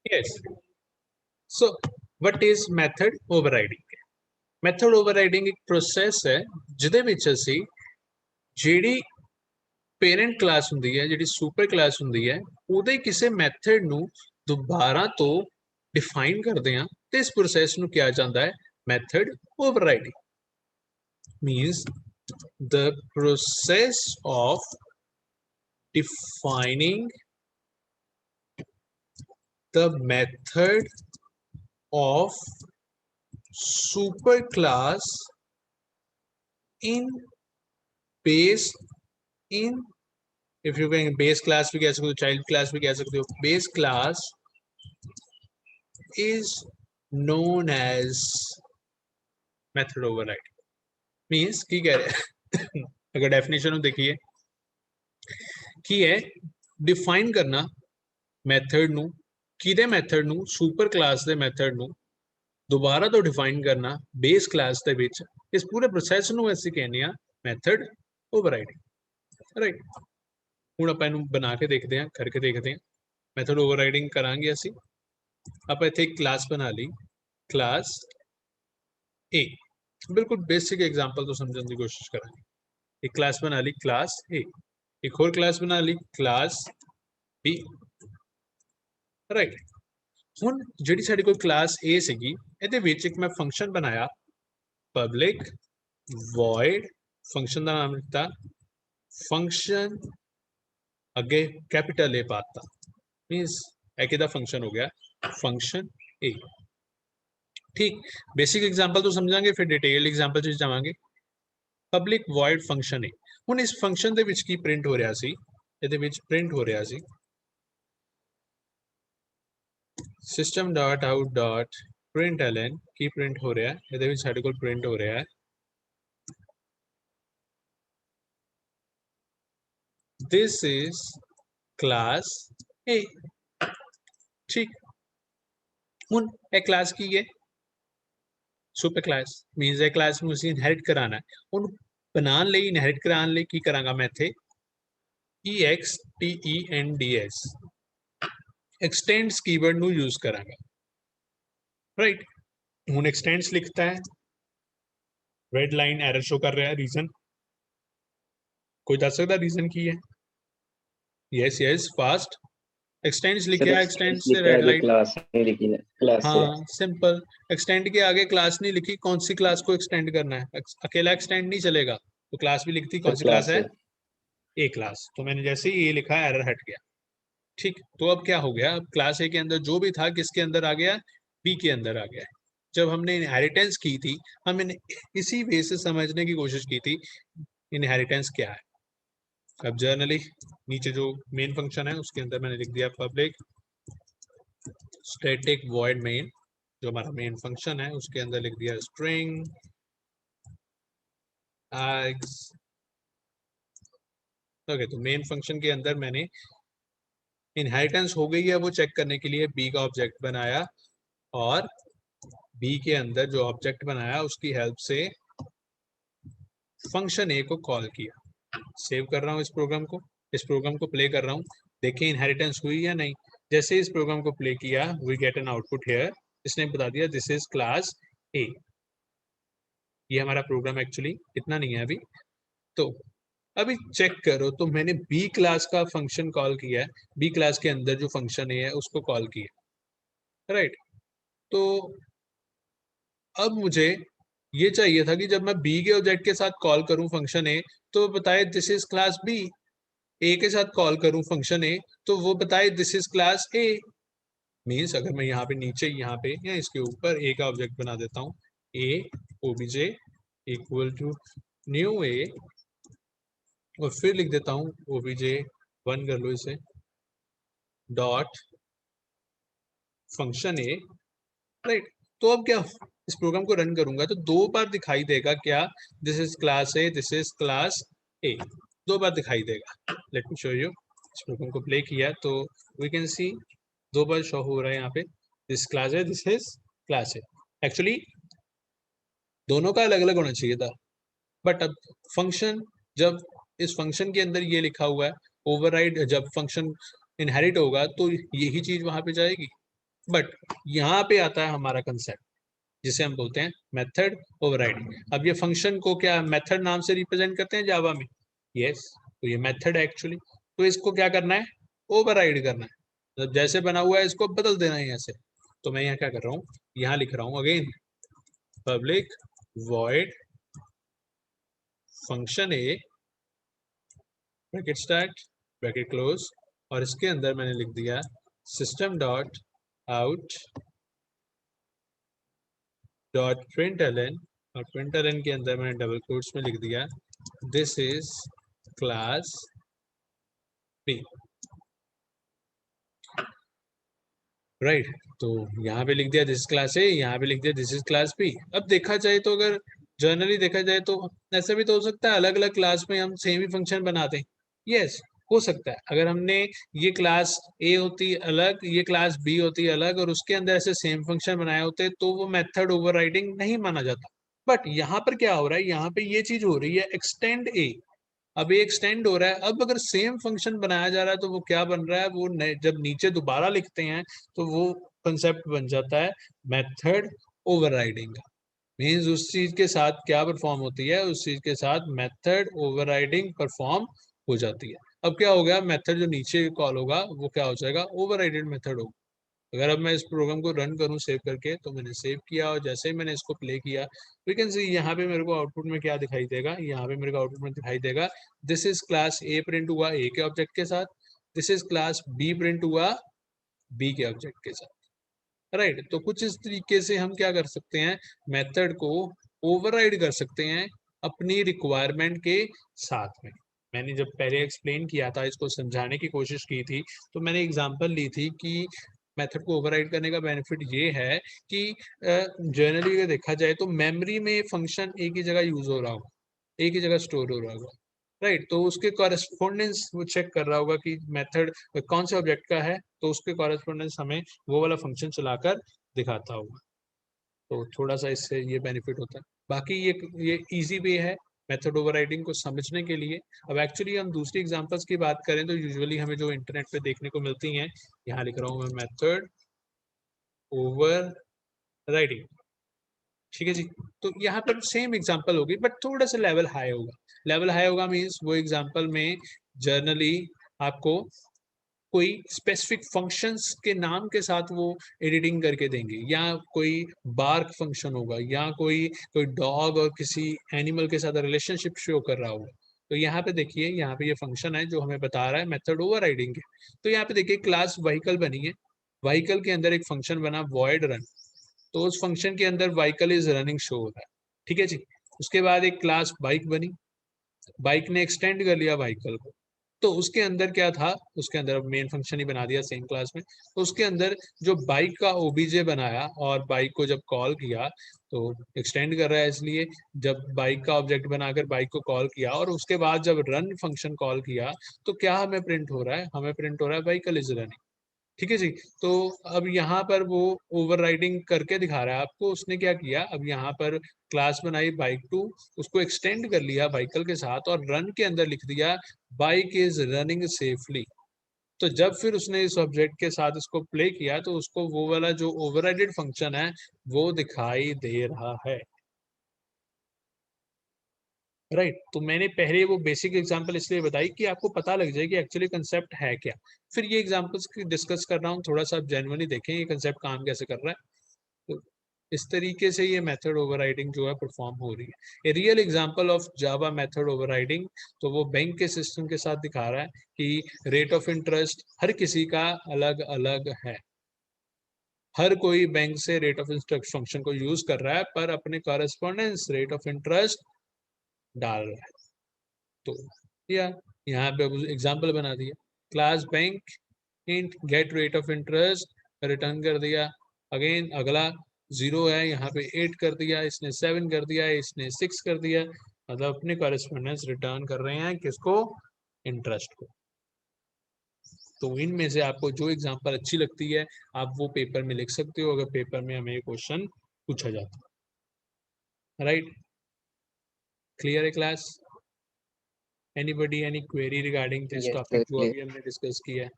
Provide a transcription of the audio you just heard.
Yes. So what is method overriding? Method overriding एक process है ਜਿਹਦੇ ਵਿੱਚ ਅਸੀਂ ਜਿਹੜੀ ਪੇਰੈਂਟ ਕਲਾਸ ਹੁੰਦੀ ਹੈ, ਜਿਹੜੀ ਸੁਪਰ ਕਲਾਸ ਹੁੰਦੀ ਹੈ, ਉਹਦੇ ਕਿਸੇ ਮੈਥਡ ਨੂੰ ਦੁਬਾਰਾ ਤੋਂ ਡਿਫਾਈਨ ਕਰਦੇ ਹਾਂ ਤੇ ਇਸ ਪ੍ਰੋਸੈਸ ਨੂੰ ਕਿਹਾ ਜਾਂਦਾ ਹੈ method overriding. Means the process of defining the method of superclass in base in, if you can base class भी कह सकते हो, child class भी कह सकते हो, base class is known as method override। Means की कह रहे हैं अगर डेफिनेशन देखिए की है डिफाइन करना मैथड ਨੂੰ ਕਿਹਦੇ ਮੈਥਡ ਨੂੰ ਸੁਪਰ ਕਲਾਸ ਦੇ ਮੈਥਡ ਨੂੰ ਦੁਬਾਰਾ ਤੋਂ ਡਿਫਾਈਨ ਕਰਨਾ ਬੇਸ ਕਲਾਸ ਦੇ ਵਿੱਚ, ਇਸ ਪੂਰੇ ਪ੍ਰੋਸੈਸ ਨੂੰ ਅਸੀਂ ਕਹਿੰਦੇ ਆ ਮੈਥਡ ਓਵਰਰਾਈਡਿੰਗ। ਰਾਈਟ, ਹੁਣ ਆਪਾਂ ਇਹਨੂੰ ਬਣਾ ਕੇ ਦੇਖਦੇ ਹਾਂ, ਕਰਕੇ ਦੇਖਦੇ ਹਾਂ। ਮੈਥਡ ਓਵਰਰਾਈਡਿੰਗ ਕਰਾਂਗੇ ਅਸੀਂ। ਆਪਾਂ ਇੱਥੇ ਇੱਕ ਕਲਾਸ ਬਣਾ ਲਈ, ਕਲਾਸ ए। बिल्कुल बेसिक एग्जांपल तो समझने की कोशिश करेंगे। एक क्लास बना ली क्लास ए, एक और क्लास बना ली क्लास बी। राइट, ਹੁਣ ਜਿਹੜੀ ਸਾਡੀ ਕੋਈ ਕਲਾਸ A ਸੀਗੀ, ਇਹਦੇ ਵਿੱਚ ਇੱਕ ਮੈਂ ਫੰਕਸ਼ਨ ਬਣਾਇਆ ਪਬਲਿਕ ਵੋਇਡ, ਫੰਕਸ਼ਨ ਦਾ ਨਾਮ ਦਿੱਤਾ ਫੰਕਸ਼ਨ, ਅੱਗੇ ਕੈਪੀਟਲ A ਪਾਤਾ, मींस ਇਹ ਕਿਹਦਾ ਫੰਕਸ਼ਨ ਹੋ ਗਿਆ फंक्शन A। ठीक, बेसिक एग्जांपल तो समझांगे, फिर डिटेल एग्जांपल ਚ ਜਾਵਾਂਗੇ। Public void function A। ਹੁਣ ਇਸ ਫੰਕਸ਼ਨ ਦੇ ਵਿੱਚ ਕੀ ਪ੍ਰਿੰਟ ਹੋ ਰਿਹਾ ਸੀ, ਇਹਦੇ ਵਿੱਚ ਪ੍ਰਿੰਟ ਹੋ ਰਿਹਾ ਸੀ system.out.println ਕੀ ਪ੍ਰਿੰਟ ਹੋ ਰਿਹਾ, ਇਹਦੇ ਵਿੱਚ ਸਾਡੇ ਕੋਲ ਪ੍ਰਿੰਟ ਹੋ ਰਿਹਾ ਹੈ this is class A। ठीक, ਹੁਣ ਇਹ ਕਲਾਸ ਕੀ ਹੈ ਸੁਪਰ ਕਲਾਸ, ਮੀਨਸ ਇਹ ਕਲਾਸ ਨੂੰ ਅਸੀਂ ਇਨਹੈਰਿਟ ਕਰਾਣਾ ਹੈ। ਉਹਨੂੰ ਬਣਾਉਣ ਲਈ, ਇਨਹੈਰਿਟ ਕਰਾਉਣ ਲਈ ਕੀ ਕਰਾਂਗਾ ਮੈਂ ਇੱਥੇ extends एक्सटेंड्स कीवर्ड ਨੂੰ यूज ਕਰਾਂਗਾ। राइट, ਹੁਣ एक्सटेंड्स लिखता है, रेड लाइन एरर शो कर रहा है, रीजन कोई दस सकता रीजन की है? यस यस फास्ट, एक्सटेंड्स लिखा है, एक्सटेंड्स से रेड लाइट, क्लास नहीं लिखी है, क्लास हाँ सिंपल। एक्सटेंड के आगे क्लास नहीं लिखी, कौन सी क्लास को एक्सटेंड करना है, अकेला एक्सटेंड नहीं चलेगा, तो क्लास भी लिखती, कौन सी क्लास है ए क्लास। तो मैंने जैसे ही ये लिखा एरर हट गया। ठीक, तो अब क्या हो गया, अब क्लास ए के अंदर जो भी था किसके अंदर आ गया, बी के अंदर आ गया। जब हमने इनहेरिटेंस की थी, हमने इसी वे से समझने की कोशिश की थी इनहेरिटेंस क्या है। अब जनरली नीचे जो मेन फंक्शन है उसके अंदर मैंने लिख दिया पब्लिक स्टैटिक वॉइड मेन, जो हमारा मेन फंक्शन है उसके अंदर लिख दिया स्ट्रिंग एग्स। ओके, तो मेन फंक्शन के अंदर मैंने इनहेरिटेंस हो गई है वो चेक करने के लिए बी का ऑब्जेक्ट बनाया, और बी के अंदर जो ऑब्जेक्ट बनाया उसकी हेल्प से फंक्शन ए को कॉल किया। सेव कर रहा हूँ इस प्रोग्राम को प्ले कर रहा हूँ, देखिए इनहेरिटेंस हुई या नहीं। जैसे इस प्रोग्राम को प्ले किया, we get an output here, इसने बता दिया दिस इज क्लास ए। ये हमारा प्रोग्राम एक्चुअली इतना नहीं है अभी। तो अभी चेक करो, तो मैंने बी क्लास का फंक्शन कॉल किया है, बी क्लास के अंदर जो फंक्शन ए है उसको कॉल किया। राइट, तो अब मुझे ये चाहिए था कि जब मैं बी के ऑब्जेक्ट के साथ कॉल करूं फंक्शन ए, तो बताए दिस इज क्लास बी। ए के साथ कॉल करूं फंक्शन ए, तो वो बताए this is class A. Means अगर मैं यहाँ पे नीचे, यहाँ पे या इसके ऊपर ए का ऑब्जेक्ट बना देता हूँ, ए ओबीजे इक्वल टू न्यू ए, और फिर लिख देता हूँ ओबीजे 1 कर लो इसे डॉट फंक्शन ए। राइट, तो अब क्या, इस प्रोग्राम को रन करूंगा तो 2 बार दिखाई देगा क्या, this is class A, this is class A, 2 बार दिखाई देगा। लेट मी शो यू, इस प्रोग्राम को प्ले किया तो वी कैन सी 2 बार शो हो रहा है यहाँ पे, दिस क्लास है, this is class A. Actually दोनों का अलग अलग होना चाहिए था, बट अब फंक्शन, जब इस फंक्शन के अंदर ये लिखा हुआ है ओवरराइड, जब फंक्शन इनहेरिट होगा तो यही चीज वहां पे जाएगी। बट यहाँ पे आता है हमारा कंसेप्ट जिसे हम बोलते हैं मेथड ओवरराइडिंग। अब ये फंक्शन को क्या मेथड नाम से रिप्रेजेंट करते हैं जावा में? यस, तो ये मेथड है एक्चुअली। तो इसको क्या करना है? ओवरराइड करना है, मतलब जैसे बना हुआ है इसको बदल देना है ऐसे। तो मैं यहाँ क्या कर रहा हूँ, यहाँ लिख रहा हूँ again public void function A bracket start bracket close, और इसके अंदर मैंने लिख दिया system dot out dot println, और प्रिंटलन के अंदर मैंने डबल कोट्स में लिख दिया this is class B. Right, तो यहाँ पे लिख दिया दिस इज क्लास ए, यहाँ पे लिख दिया दिस इज क्लास बी। अब देखा जाए तो अगर जनरली देखा जाए तो ऐसा भी तो हो सकता है अलग अलग क्लास में हम सेम ही फंक्शन बनाते हैं। यस, हो सकता है अगर हमने ये क्लास ए होती अलग, ये क्लास बी होती अलग, और उसके अंदर ऐसे सेम फंक्शन बनाए होते तो वो मेथड ओवरराइडिंग नहीं माना जाता। बट यहाँ पर क्या हो रहा है, यहाँ पे ये चीज हो रही है एक्सटेंड ए। अब ये एक्सटेंड हो रहा है, अब अगर सेम फंक्शन बनाया जा रहा है तो वो क्या बन रहा है, वो जब नीचे दोबारा लिखते हैं तो वो कंसेप्ट बन जाता है मेथड ओवरराइडिंग का। मीन्स उस चीज के साथ क्या परफॉर्म होती है, उस चीज के साथ मेथड ओवरराइडिंग परफॉर्म हो जाती है। अब क्या हो गया, मेथड जो नीचे कॉल होगा वो क्या हो जाएगा, ओवरराइडेड मेथड होगा। अगर अब मैं इस प्रोग्राम को रन करूं सेव करके, तो मैंने सेव किया और जैसे ही मैंने इसको प्ले किया, वी कैन सी यहाँ पे मेरे को आउटपुट में क्या दिखाई देगा, यहाँ पे मेरे को आउटपुट में दिखाई देगा this is class A print हुआ ए के ऑब्जेक्ट के साथ, this is class B print हुआ बी के ऑब्जेक्ट के साथ। राइट, तो कुछ इस तरीके से हम क्या कर सकते हैं, मेथड को ओवरराइड कर सकते हैं अपनी रिक्वायरमेंट के साथ में। मैंने जब पहले एक्सप्लेन किया था, इसको समझाने की कोशिश की थी, तो मैंने एग्जांपल ली थी कि मेथड को ओवरराइड करने का बेनिफिट ये है कि जनरली अगर देखा जाए तो मेमोरी में फंक्शन एक ही जगह यूज हो रहा होगा, एक ही जगह स्टोर हो रहा होगा। राइट, तो उसके कॉरेस्पॉन्डेंस वो चेक कर रहा होगा कि मेथड कौन से ऑब्जेक्ट का है, तो उसके कॉरेस्पॉन्डेंस हमें वो वाला फंक्शन चलाकर दिखाता होगा। तो थोड़ा सा इससे ये बेनिफिट होता है। बाकी ये इजी वे है मेथड ओवरराइडिंग को समझने के लिए। अब एक्चुअली हम दूसरी एग्जांपल्स की बात करें तो यूजुअली हमें जो इंटरनेट पे देखने को मिलती हैं, यहाँ लिख रहा हूँ मैं मेथड ओवरराइडिंग। ठीक है जी, तो यहाँ पर सेम एग्जांपल होगी बट थोड़ा सा लेवल हाई होगा। लेवल हाई होगा मीन्स वो एग्जांपल में जर्नली आपको कोई स्पेसिफिक फंक्शंस के नाम के साथ वो एडिटिंग करके देंगे, या कोई बार्क फंक्शन होगा, या कोई कोई डॉग और किसी एनिमल के साथ रिलेशनशिप शो कर रहा होगा। तो यहाँ पे देखिए, यहाँ पे ये फंक्शन है जो हमें बता रहा है मेथड ओवरराइडिंग है। तो यहाँ पे देखिए क्लास व्हीकल बनी है, व्हीकल के अंदर एक फंक्शन बना वॉइड रन, तो उस फंक्शन के अंदर व्हीकल इज रनिंग शो हो रहा है। ठीक है जी, उसके बाद एक क्लास बाइक बनी, बाइक ने एक्सटेंड कर लिया व्हीकल को, तो उसके अंदर क्या था, उसके अंदर मेन फंक्शन ही बना दिया सेम क्लास में। तो उसके अंदर जो बाइक का ओबीजे बनाया और बाइक को जब कॉल किया, तो एक्सटेंड कर रहा है इसलिए जब बाइक का ऑब्जेक्ट बनाकर बाइक को कॉल किया और उसके बाद जब रन फंक्शन कॉल किया, तो क्या हमें प्रिंट हो रहा है, हमें प्रिंट हो रहा है व्हीकल इज रनिंग। ठीक है जी, तो अब यहाँ पर वो ओवरराइडिंग करके दिखा रहा है आपको उसने क्या किया। अब यहाँ पर क्लास बनाई बाइक टू, उसको एक्सटेंड कर लिया व्हीकल के साथ और रन के अंदर लिख दिया बाइक इज रनिंग सेफली। तो जब फिर उसने इस ऑब्जेक्ट के साथ इसको प्ले किया तो उसको वो वाला जो ओवरराइडेड फंक्शन है वो दिखाई दे रहा है। राइट, तो मैंने पहले वो बेसिक एग्जांपल इसलिए बताई कि आपको पता लग जाए कि एक्चुअली कंसेप्ट है क्या। फिर ये एग्जांपल्स की डिस्कस कर रहा हूँ, थोड़ा सा आप जेन्युइनली देखें ये कंसेप्ट काम कैसे कर रहा है। तो इस तरीके से ये मेथड ओवरराइडिंग जो है परफॉर्म हो रही है। A real example of Java method overriding, तो वो बैंक के सिस्टम के साथ दिखा रहा है कि रेट ऑफ इंटरेस्ट हर किसी का अलग अलग है। हर कोई बैंक से रेट ऑफ इंटरेस्ट फंक्शन को यूज कर रहा है पर अपने कॉरेस्पॉन्डेंस रेट ऑफ इंटरेस्ट डाल रहा है। तो या यहाँ पे एग्जाम्पल बना दिया class bank int get rate of interest, return कर दिया। अगेन अगला जीरो है, यहाँ पे 8 कर दिया, इसने 7 कर दिया, इसने 6 कर दिया। मतलब अपने कॉरेस्पॉन्डेंस रिटर्न कर रहे हैं किसको, इंटरेस्ट को। तो इनमें से आपको जो एग्जांपल अच्छी लगती है आप वो पेपर में लिख सकते हो, अगर पेपर में हमें क्वेश्चन पूछा जाता है। राइट, क्लियर है class? Anybody any query regarding this Yes, topic sir. जो Clear. अभी हमने डिस्कस किया है?